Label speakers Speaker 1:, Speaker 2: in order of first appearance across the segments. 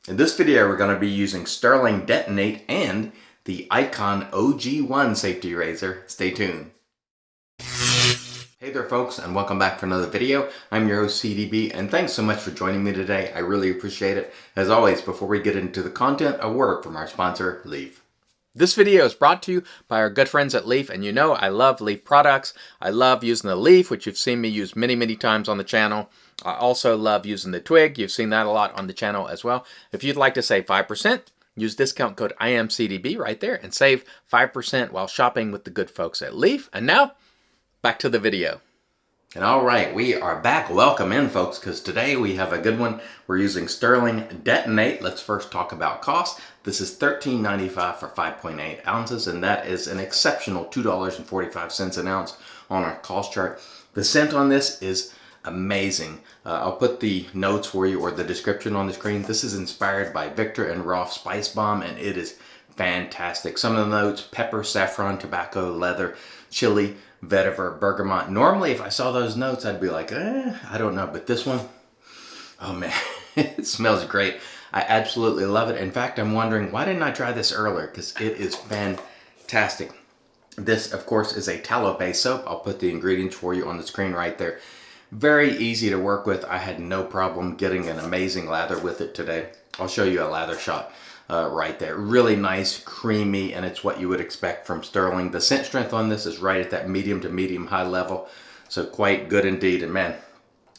Speaker 1: In this video, we're going to be using Stirling Deton-8 and the iKon OG1 safety razor. Stay tuned. Hey there folks, and welcome back for another video. I'm your host CDB, and thanks so much for joining me today. I really appreciate it. As always, before we get into the content, a word from our sponsor, Leaf. This video is brought to you by our good friends at Leaf, and you know I love Leaf products. I love using the Leaf, which you've seen me use many times on the channel. I also love using the Twig. You've seen that a lot on the channel as well. If you'd like to save 5%, use discount code IAMCDB right there and save 5% while shopping with the good folks at Leaf. And now, back to the video. And all right, we are back. Welcome in, folks, because today we have a good one. We're using Stirling Deton-8. Let's first talk about cost. This is $13.95 for 5.8 ounces, and that is an exceptional $2.45 an ounce on our cost chart. The scent on this is amazing. I'll put the notes for you or the description on the screen. This is inspired by Victor and Rolf Spice Bomb, and it is fantastic. Some of the notes: pepper, saffron, tobacco, leather, chili, vetiver, bergamot. Normally, if I saw those notes, I'd be like, I don't know. But this one, oh man, it smells great. I absolutely love it. In fact, I'm wondering, why didn't I try this earlier? Because it is fantastic. This, of course, is a tallow-based soap. I'll put the ingredients for you on the screen right there. Very easy to work with. I had no problem getting an amazing lather with it today. I'll show you a lather shot right there. Really nice, creamy, and it's what you would expect from Stirling. The scent strength on this is right at that medium to medium high level, so quite good indeed. And man,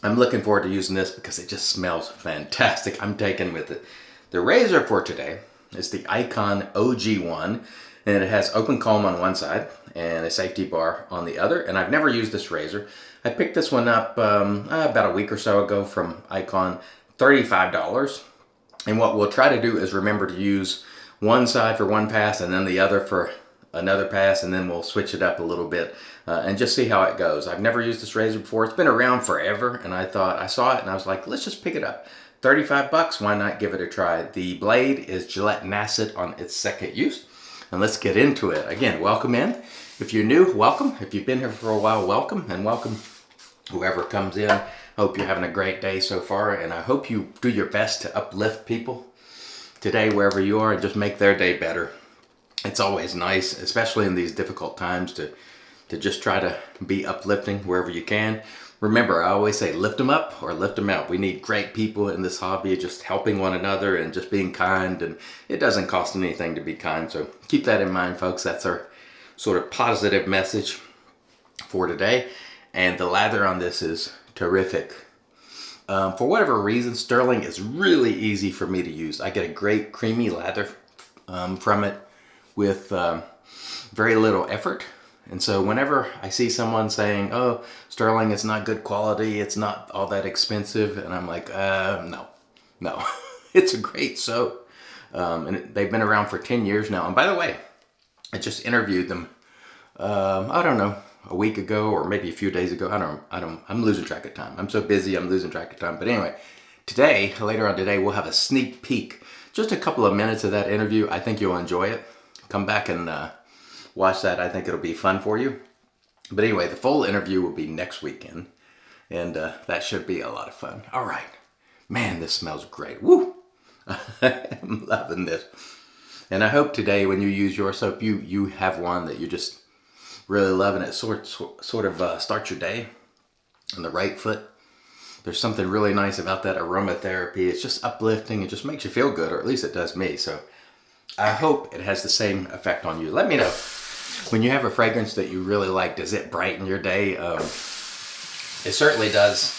Speaker 1: I'm looking forward to using this because it just smells fantastic. I'm taken with it. The razor for today is the iKon OG1, and it has open comb on one side and a safety bar on the other. And I've never used this razor. I picked this one up about a week or so ago from iKon, $35. And what we'll try to do is remember to use one side for one pass and then the other for another pass, and then we'll switch it up a little bit and just see how it goes. I've never used this razor before. It's been around forever, and I thought, I saw it and I was like, let's just pick it up. 35 bucks, why not give it a try? The blade is Gillette Nacet on its second use. And let's get into it. Again, welcome in. If you're new, welcome. If you've been here for a while, welcome. And welcome whoever comes in. Hope you're having a great day so far, and I hope you do your best to uplift people today wherever you are and just make their day better. It's always nice, especially in these difficult times, to just try to be uplifting wherever you can. Remember, I always say lift them up or lift them out. We need great people in this hobby, just helping one another and just being kind, and it doesn't cost anything to be kind. So keep that in mind, folks. That's our sort of positive message for today. And the lather on this is terrific. For whatever reason, Stirling is really easy for me to use. I get a great creamy lather from it with very little effort. And so whenever I see someone saying, oh, Stirling is not good quality, it's not all that expensive, and I'm like, no. It's a great soap. And they've been around for 10 years now. And by the way, I just interviewed them, I don't know, a week ago or maybe a few days ago. I'm losing track of time. I'm so busy, I'm losing track of time. But anyway, today, later on today, we'll have a sneak peek. Just a couple of minutes of that interview. I think you'll enjoy it. Come back and watch that. I think it'll be fun for you. But anyway, the full interview will be next weekend, and that should be a lot of fun. All right. Man, this smells great. Woo! I'm loving this. And I hope today when you use your soap, you have one that you just really love, and it sort of starts your day on the right foot. There's something really nice about that aromatherapy. It's just uplifting. It just makes you feel good, or at least it does me. So I hope it has the same effect on you. Let me know. When you have a fragrance that you really like, does it brighten your day? It certainly does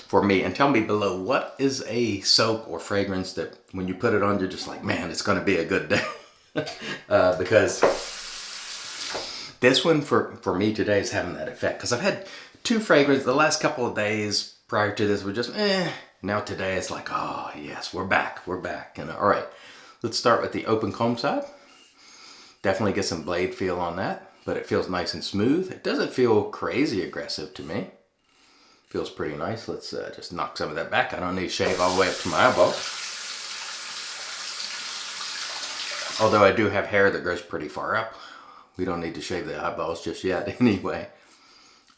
Speaker 1: for me. And tell me below, what is a soap or fragrance that when you put it on, you're just like, man, it's going to be a good day. Because this one for me today is having that effect. Because I've had two fragrances the last couple of days prior to this were just, Now today it's like, oh yes, we're back. And all right, let's start with the open comb side. Definitely get some blade feel on that, but it feels nice and smooth. It doesn't feel crazy aggressive to me. Feels pretty nice. Let's just knock some of that back. I don't need to shave all the way up to my elbow. Although I do have hair that goes pretty far up. We don't need to shave the eyeballs just yet anyway.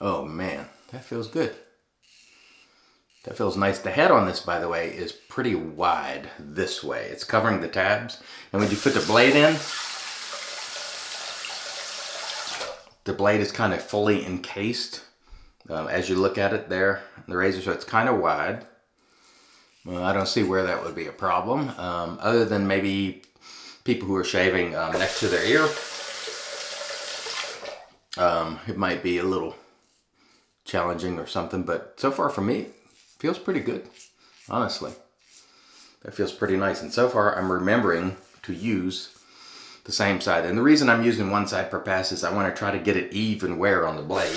Speaker 1: Oh man, that feels good. That feels nice. The head on this, by the way, is pretty wide this way. It's covering the tabs. And when you put the blade in, the blade is kind of fully encased as you look at it there, the razor, so it's kind of wide. Well, I don't see where that would be a problem, other than maybe people who are shaving next to their ear. It might be a little challenging or something, but so far for me, feels pretty good, honestly. That feels pretty nice. And so far I'm remembering to use the same side. And the reason I'm using one side per pass is I want to try to get it even wear on the blade.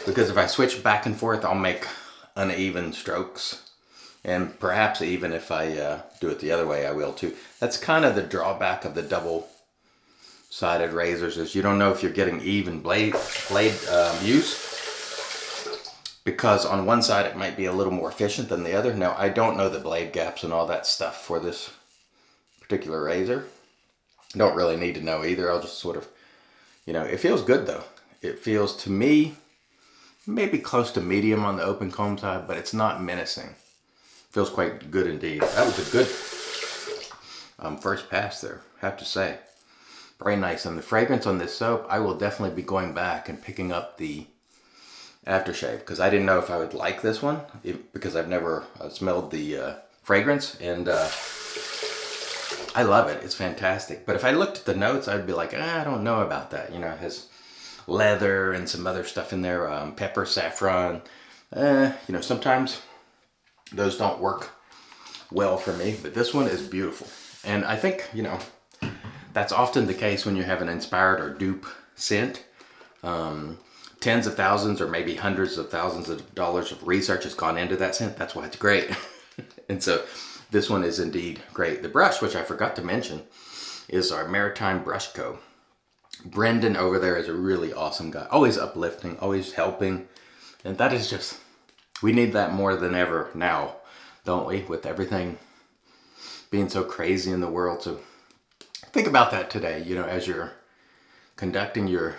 Speaker 1: Because if I switch back and forth, I'll make uneven strokes. And perhaps even if I do it the other way, I will too. That's kind of the drawback of the double-sided razors, is you don't know if you're getting even blade use. Because on one side it might be a little more efficient than the other. Now, I don't know the blade gaps and all that stuff for this particular razor. Don't really need to know either. I'll just sort of, you know, it feels good though. It feels, to me, maybe close to medium on the open comb side, but it's not menacing. Feels quite good indeed. That was a good first pass there, I have to say. Very nice. And the fragrance on this soap, I will definitely be going back and picking up the aftershave, because I didn't know if I would like this one, because I've never smelled the fragrance, and I love it. It's fantastic. But if I looked at the notes, I'd be like, I don't know about that. You know, it has leather and some other stuff in there, pepper, saffron. You know, sometimes those don't work well for me, but this one is beautiful. And I think, you know, that's often the case when you have an inspired or dupe scent. Tens of thousands or maybe hundreds of thousands of dollars of research has gone into that scent. That's why it's great. And so this one is indeed great. The brush, which I forgot to mention, is our Maritime Brush Co. Brendan over there is a really awesome guy. Always uplifting, always helping. And that is just, we need that more than ever now, don't we? With everything being so crazy in the world. So think about that today, you know, as you're conducting your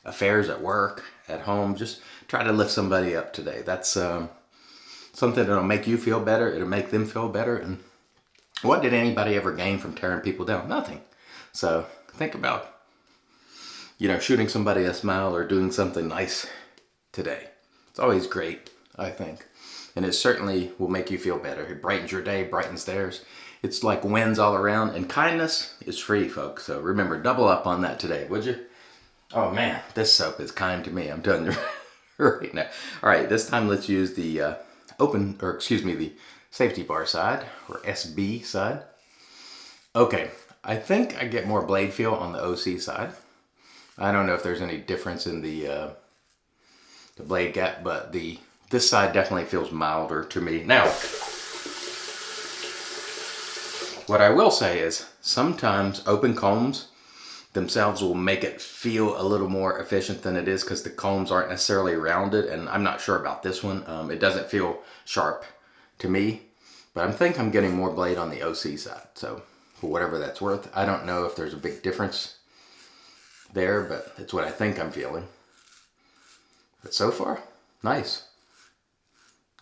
Speaker 1: affairs at work, at home. Just try to lift somebody up today. That's something that'll make you feel better. It'll make them feel better. And what did anybody ever gain from tearing people down? Nothing. So think about, you know, shooting somebody a smile or doing something nice today. It's always great, I think. And it certainly will make you feel better. It brightens your day, brightens theirs. It's like wins all around. And kindness is free, folks. So remember, double up on that today, would you? Oh man, this soap is kind to me. I'm telling you right now. All right, this time let's use the the safety bar side, or SB side. Okay, I think I get more blade feel on the OC side. I don't know if there's any difference in the blade gap, but this side definitely feels milder to me. Now, what I will say is sometimes open combs themselves will make it feel a little more efficient than it is, because the combs aren't necessarily rounded, and I'm not sure about this one. It doesn't feel sharp to me, but I think I'm getting more blade on the OC side. So for whatever that's worth, I don't know if there's a big difference there, but it's what I think I'm feeling. But so far, nice.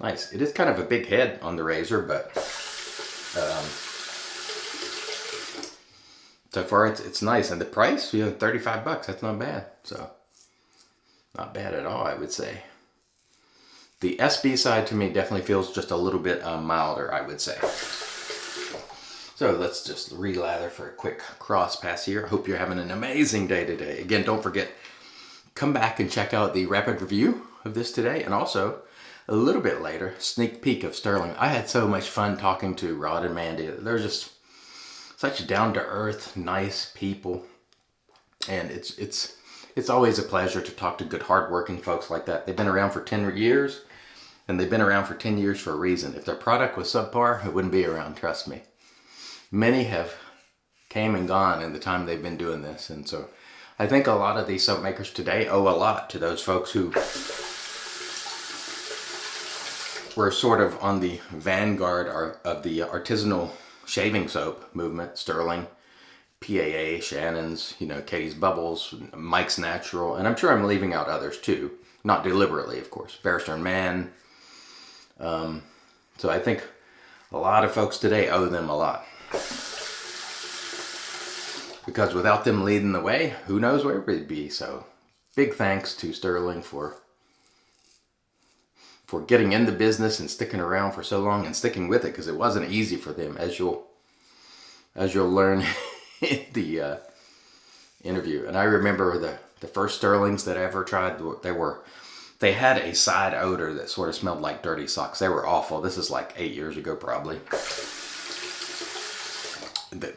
Speaker 1: Nice. It is kind of a big head on the razor, but so far it's nice. And the price, you know, 35 bucks, that's not bad. So not bad at all, I would say. The SB side to me definitely feels just a little bit milder, I would say. So let's just re-lather for a quick cross pass here. I hope you're having an amazing day today. Again, don't forget, come back and check out the rapid review of this today, and also a little bit later, sneak peek of Stirling. I had so much fun talking to Rod and Mandy. They're just such down-to-earth, nice people, and it's always a pleasure to talk to good, hard-working folks like that. They've been around for 10 years, and they've been around for 10 years for a reason. If their product was subpar, it wouldn't be around, trust me. Many have came and gone in the time they've been doing this, and so I think a lot of these soap makers today owe a lot to those folks who were sort of on the vanguard of the artisanal shaving soap movement. Stirling, PAA, Shannon's, you know, Katie's Bubbles, Mike's Natural, and I'm sure I'm leaving out others too. Not deliberately, of course. Bear Stearns Man. So I think a lot of folks today owe them a lot. Because without them leading the way, who knows where we'd be. So big thanks to Stirling for getting in the business and sticking around for so long and sticking with it, because it wasn't easy for them, as you'll learn in the interview. And I remember the first Stirlings that I ever tried, they had a side odor that sort of smelled like dirty socks. They were awful. This is like 8 years ago probably.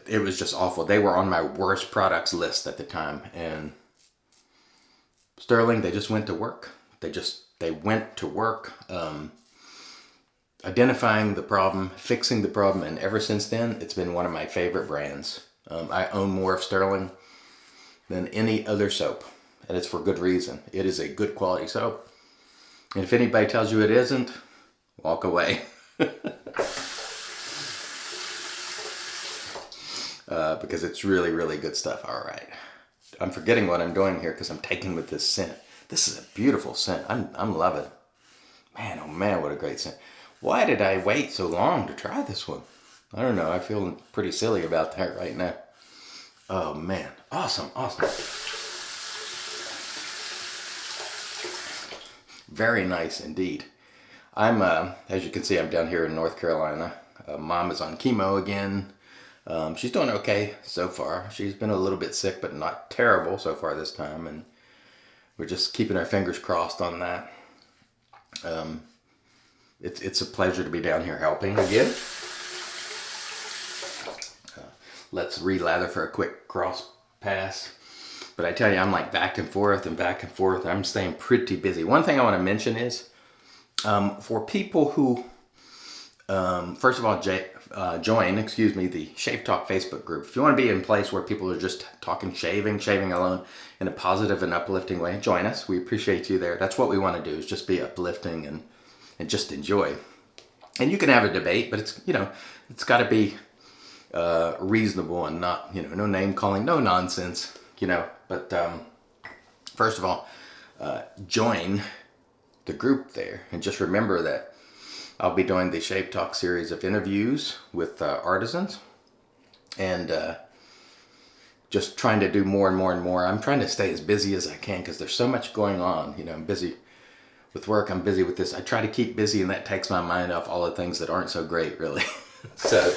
Speaker 1: It was just awful. They were on my worst products list at the time. And Stirling, they just went to work. They went to work identifying the problem, fixing the problem, and ever since then, it's been one of my favorite brands. I own more of Stirling than any other soap, and it's for good reason. It is a good quality soap, and if anybody tells you it isn't, walk away. Because it's really, really good stuff. All right. I'm forgetting what I'm doing here because I'm taken with this scent. This is a beautiful scent. I'm loving it. Man, oh man, what a great scent. Why did I wait so long to try this one? I don't know. I feel pretty silly about that right now. Oh man, awesome, awesome. Very nice indeed. I'm, as you can see, I'm down here in North Carolina. Mom is on chemo again. She's doing okay so far. She's been a little bit sick, but not terrible so far this time. And we're just keeping our fingers crossed on that. It's a pleasure to be down here helping again. Let's re-lather for a quick cross pass. But I tell you, I'm like back and forth and back and forth. I'm staying pretty busy. One thing I want to mention is for people who, first of all, join the Shave Talk Facebook group. If you want to be in a place where people are just talking shaving alone in a positive and uplifting way, join us. We appreciate you there. That's what we want to do, is just be uplifting and just enjoy. And you can have a debate, but it's got to be reasonable and not, no name calling, no nonsense, But first of all, join the group there, and just remember that I'll be doing the Shave Talk series of interviews with artisans, and just trying to do more and more and more. I'm trying to stay as busy as I can because there's so much going on. I'm busy with work, I'm busy with this. I try to keep busy, and that takes my mind off all the things that aren't so great, really. So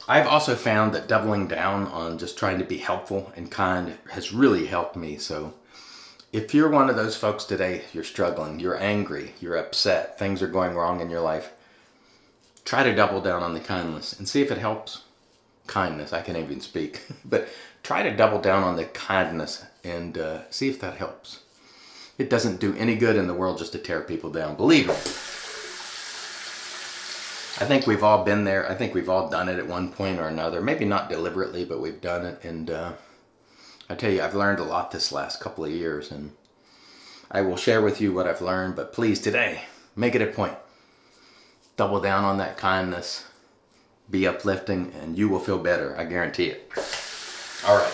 Speaker 1: I've also found that doubling down on just trying to be helpful and kind has really helped me. So if you're one of those folks today, you're struggling, you're angry, you're upset, things are going wrong in your life, try to double down on the kindness and see if it helps. Kindness, I can't even speak, but try to double down on the kindness and see if that helps. It doesn't do any good in the world just to tear people down, believe me. I think we've all been there. I think we've all done it at one point or another. Maybe not deliberately, but we've done it. And I tell you, I've learned a lot this last couple of years, and I will share with you what I've learned. But please, today, make it a point. Double down on that kindness. Be uplifting, and you will feel better. I guarantee it. All right.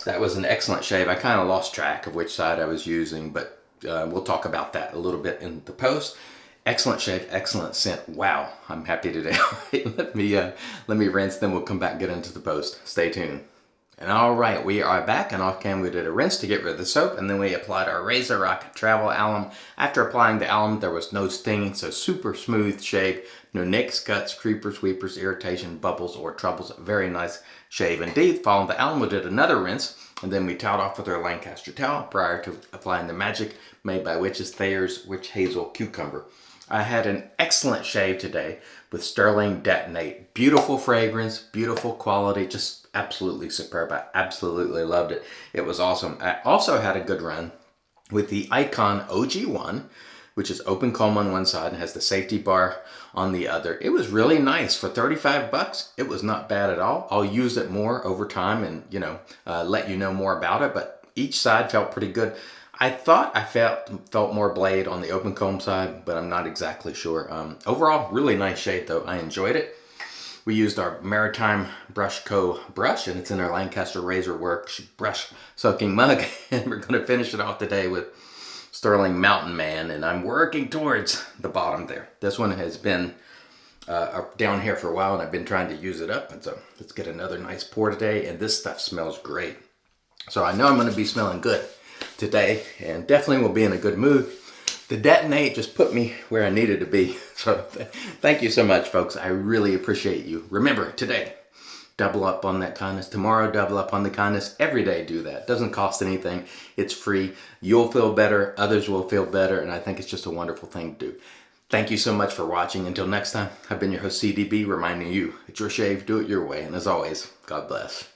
Speaker 1: That was an excellent shave. I kind of lost track of which side I was using, but we'll talk about that a little bit in the post. Excellent shave, excellent scent. Wow, I'm happy today. let me rinse, then we'll come back and get into the post. Stay tuned. And all right, we are back, and off cam we did a rinse to get rid of the soap, and then we applied our Razor Rock Travel Alum. After applying the alum, there was no stinging, so super smooth shave. No nicks, cuts, creepers, sweepers, irritation, bubbles, or troubles. Very nice shave indeed. Following the alum, we did another rinse, and then we toweled off with our Lancaster towel prior to applying the Magic made by Witch's Thayer's Witch Hazel Cucumber. I had an excellent shave today with Stirling Deton-8. Beautiful fragrance, beautiful quality, just absolutely superb. I absolutely loved it. It was awesome. I also had a good run with the iKon OG1, which is open comb on one side and has the safety bar on the other. It was really nice. For 35 bucks, it was not bad at all. I'll use it more over time and, let you know more about it, but each side felt pretty good. I thought I felt more blade on the open comb side, but I'm not exactly sure. Overall, really nice shave though. I enjoyed it. We used our Maritime Brush Co. brush, and it's in our Lancaster Razor Works brush soaking mug. And we're going to finish it off today with Stirling Mountain Man, and I'm working towards the bottom there. This one has been down here for a while, and I've been trying to use it up. And so let's get another nice pour today, and this stuff smells great. So I know I'm going to be smelling good today, and definitely will be in a good mood. The Deton-8 just put me where I needed to be. So thank you so much, folks. I really appreciate you. Remember, today, double up on that kindness. Tomorrow, double up on the kindness. Every day, do that. Doesn't cost anything. It's free. You'll feel better. Others will feel better. And I think it's just a wonderful thing to do. Thank you so much for watching. Until next time, I've been your host, CDB, reminding you, it's your shave, do it your way. And as always, God bless.